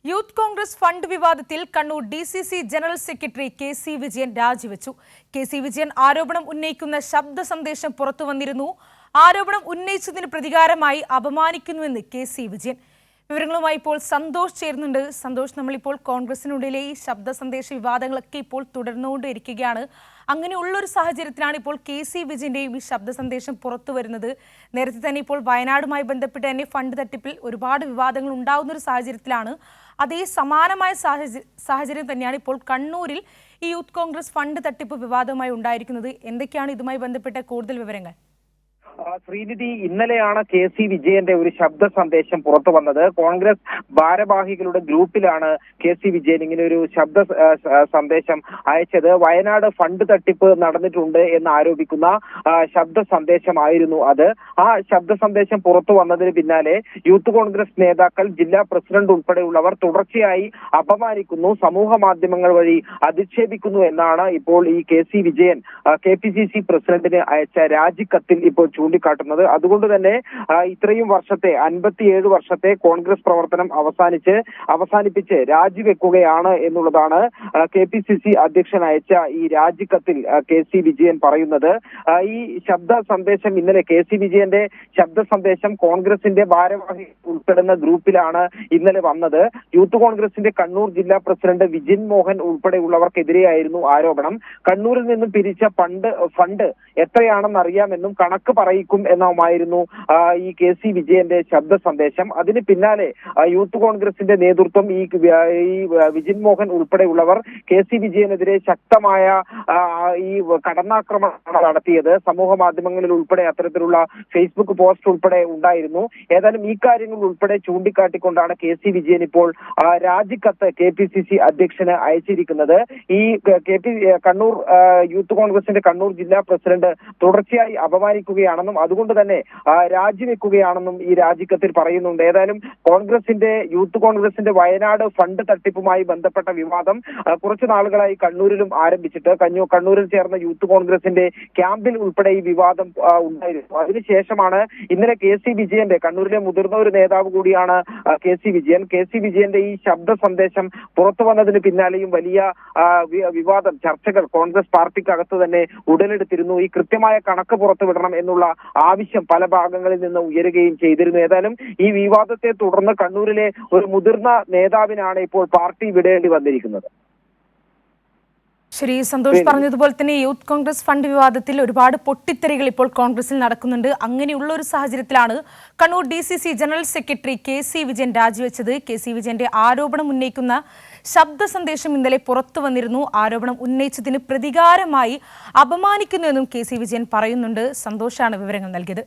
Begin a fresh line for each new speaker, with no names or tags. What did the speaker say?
Youth Congress fund വിവാദത്തിൽ Kannur DCC general secretary KC Vijayan രാജിവെച്ചു. KC Vijayan ആരോപണം ഉന്നയിക്കുന്ന ശബ്ദ സന്ദേശം പുറത്തുവന്നിരുന്നു. ആരോപണം ഉന്നയിച്ചതിന് പ്രതികാരമായി അപമാനിക്കുന്നുവെന്ന് KC വിജയൻ. വിവരങ്ങളുമായി ഇപ്പോൾ സന്തോഷ് ചേരുന്നുണ്ട്. സന്തോഷ്, നമ്മളിപ്പോൾ കോൺഗ്രസിനുള്ളിലെ ഈ ശബ്ദ സന്ദേശ വിവാദങ്ങളൊക്കെ ഇപ്പോൾ തുടർന്നുകൊണ്ടിരിക്കുകയാണ്. അങ്ങനെയുള്ളൊരു സാഹചര്യത്തിലാണ് ഇപ്പോൾ KC വിജയന്റെയും ഈ ശബ്ദ സന്ദേശം പുറത്തു വരുന്നത്. നേരത്തെ തന്നെ ഇപ്പോൾ വയനാടുമായി ബന്ധപ്പെട്ട് തന്നെ ഫണ്ട് തട്ടിപ്പിൽ ഒരുപാട് വിവാദങ്ങൾ ഉണ്ടാകുന്ന ഒരു സാഹചര്യത്തിലാണ്. അതേ സമാനമായ സാഹചര്യം തന്നെയാണ് ഇപ്പോൾ കണ്ണൂരിൽ ഈ യൂത്ത് കോൺഗ്രസ് ഫണ്ട് തട്ടിപ്പ് വിവാദമായി ഉണ്ടായിരിക്കുന്നത്. എന്തൊക്കെയാണ് ഇതുമായി ബന്ധപ്പെട്ട കൂടുതൽ വിവരങ്ങൾ?
ശ്രീനിധി, ഇന്നലെയാണ് KC വിജയന്റെ ഒരു ശബ്ദ സന്ദേശം പുറത്തു വന്നത്. കോൺഗ്രസ് ഭാരവാഹികളുടെ ഗ്രൂപ്പിലാണ് KC വിജയൻ ഇങ്ങനെ ഒരു ശബ്ദ സന്ദേശം അയച്ചത്. വയനാട് ഫണ്ട് തട്ടിപ്പ് നടന്നിട്ടുണ്ട് എന്ന് ആരോപിക്കുന്ന ശബ്ദ സന്ദേശമായിരുന്നു അത്. ആ ശബ്ദ സന്ദേശം പുറത്തു വന്നതിന് പിന്നാലെ യൂത്ത് കോൺഗ്രസ് നേതാക്കൾ, ജില്ലാ പ്രസിഡന്റ് ഉൾപ്പെടെയുള്ളവർ തുടർച്ചയായി അപമാനിക്കുന്നു, സമൂഹ മാധ്യമങ്ങൾ വഴി അധിക്ഷേപിക്കുന്നു എന്നാണ് ഇപ്പോൾ ഈ KC വിജയൻ KPCC പ്രസിഡന്റിന് അയച്ച രാജിക്കത്തിൽ ഇപ്പോൾ ചൂണ്ടിക്കാട്ടുന്നത്. അതുകൊണ്ട് തന്നെ ഇത്രയും വർഷത്തെ 57 വർഷത്തെ കോൺഗ്രസ് പ്രവർത്തനം അവസാനിപ്പിച്ച് രാജിവെക്കുകയാണ് എന്നുള്ളതാണ് KPCC അധ്യക്ഷൻ അയച്ച ഈ രാജിക്കത്തിൽ KC വിജയൻ പറയുന്നത്. ഈ ശബ്ദ സന്ദേശം ഇന്നലെ KC വിജയന്റെ ശബ്ദ സന്ദേശം കോൺഗ്രസിന്റെ ഭാരവാഹി ഉൾപ്പെടുന്ന ഗ്രൂപ്പിലാണ് ഇന്നലെ വന്നത്. യൂത്ത് കോൺഗ്രസിന്റെ കണ്ണൂർ ജില്ലാ പ്രസിഡന്റ് വിജിൻ മോഹൻ ഉൾപ്പെടെയുള്ളവർക്കെതിരെയായിരുന്നു ആരോപണം. കണ്ണൂരിൽ നിന്നും പിരിച്ച ഫണ്ട് എത്രയാണെന്ന് അറിയാമെന്നും കണക്ക് പറയിക്കും എന്നുമായിരുന്നു ഈ KC വിജയന്റെ ശബ്ദ സന്ദേശം. അതിന് പിന്നാലെ യൂത്ത് കോൺഗ്രസിന്റെ നേതൃത്വം ഈ വിജിൻ മോഹൻ ഉൾപ്പെടെയുള്ളവർ KC വിജയനെതിരെ ശക്തമായ ഈ കടന്നാക്രമണം നടത്തിയത്. സമൂഹ മാധ്യമങ്ങളിൽ ഉൾപ്പെടെ അത്തരത്തിലുള്ള ഫേസ്ബുക്ക് പോസ്റ്റ് ഉൾപ്പെടെ ഉണ്ടായിരുന്നു. ഏതായാലും ഈ കാര്യങ്ങൾ ഉൾപ്പെടെ ചൂണ്ടിക്കാട്ടിക്കൊണ്ടാണ് KC വിജയൻ ഇപ്പോൾ രാജിക്കത്ത് KPCC അധ്യക്ഷന് അയച്ചിരിക്കുന്നത്. ഈ കണ്ണൂർ യൂത്ത് കോൺഗ്രസിന്റെ കണ്ണൂർ ജില്ലാ പ്രസിഡന്റ് തുടർച്ചയായി അപമാനിക്കുകയാണെന്നും അതുകൊണ്ട് തന്നെ രാജിവെക്കുകയാണെന്നും ഈ രാജിക്കത്തിൽ പറയുന്നുണ്ട്. ഏതായാലും യൂത്ത് കോൺഗ്രസിന്റെ വയനാട് ഫണ്ട് തട്ടിപ്പുമായി ബന്ധപ്പെട്ട വിവാദം കുറച്ചു നാളുകളായി കണ്ണൂരിലും ആരംഭിച്ചിട്ട് കണ്ണൂരിൽ ചേർന്ന യൂത്ത് കോൺഗ്രസിന്റെ ക്യാമ്പിൽ ഉൾപ്പെടെ ഈ വിവാദം ഉണ്ടായിരുന്നു. അതിനുശേഷമാണ് ഇന്നലെ KC വിജയന്റെ, കണ്ണൂരിലെ മുതിർന്ന ഒരു നേതാവ് കൂടിയാണ് KC വിജയന്റെ ഈ ശബ്ദ സന്ദേശം പുറത്തു വന്നതിന് പിന്നാലെയും വലിയ വിവാദം, ചർച്ചകൾ കോൺഗ്രസ് പാർട്ടിക്കകത്ത് തന്നെ ഉടലെടുത്തിരുന്നു. ഈ കൃത്യമായ കണക്ക് പുറത്തുവിടണം എന്നുള്ള ആവശ്യം പല ഭാഗങ്ങളിൽ നിന്ന് ഉയരുകയും ചെയ്തിരുന്നു. ഏതായാലും ഈ വിവാദത്തെ തുടർന്ന് കണ്ണൂരിലെ ഒരു മുതിർന്ന നേതാവിനാണ് ഇപ്പോൾ പാർട്ടി വിടേണ്ടി വന്നിരിക്കുന്നത്.
ശരി, സന്തോഷ് പറഞ്ഞതുപോലെ തന്നെ യൂത്ത് കോൺഗ്രസ് ഫണ്ട് വിവാദത്തിൽ ഒരുപാട് പൊട്ടിത്തെറികൾ ഇപ്പോൾ കോൺഗ്രസിൽ നടക്കുന്നുണ്ട്. അങ്ങനെയുള്ള ഒരു സാഹചര്യത്തിലാണ് Kannur DCC general secretary KC Vijayan രാജിവെച്ചത്. KC വിജയന്റെ ആരോപണം ഉന്നയിക്കുന്ന ശബ്ദ സന്ദേശം ഇന്നലെ പുറത്തു വന്നിരുന്നു. ആരോപണം ഉന്നയിച്ചതിന് പ്രതികാരമായി അപമാനിക്കുന്നുവെന്നും KC വിജയൻ പറയുന്നുണ്ട്. സന്തോഷാണ് വിവരങ്ങൾ നൽകിയത്.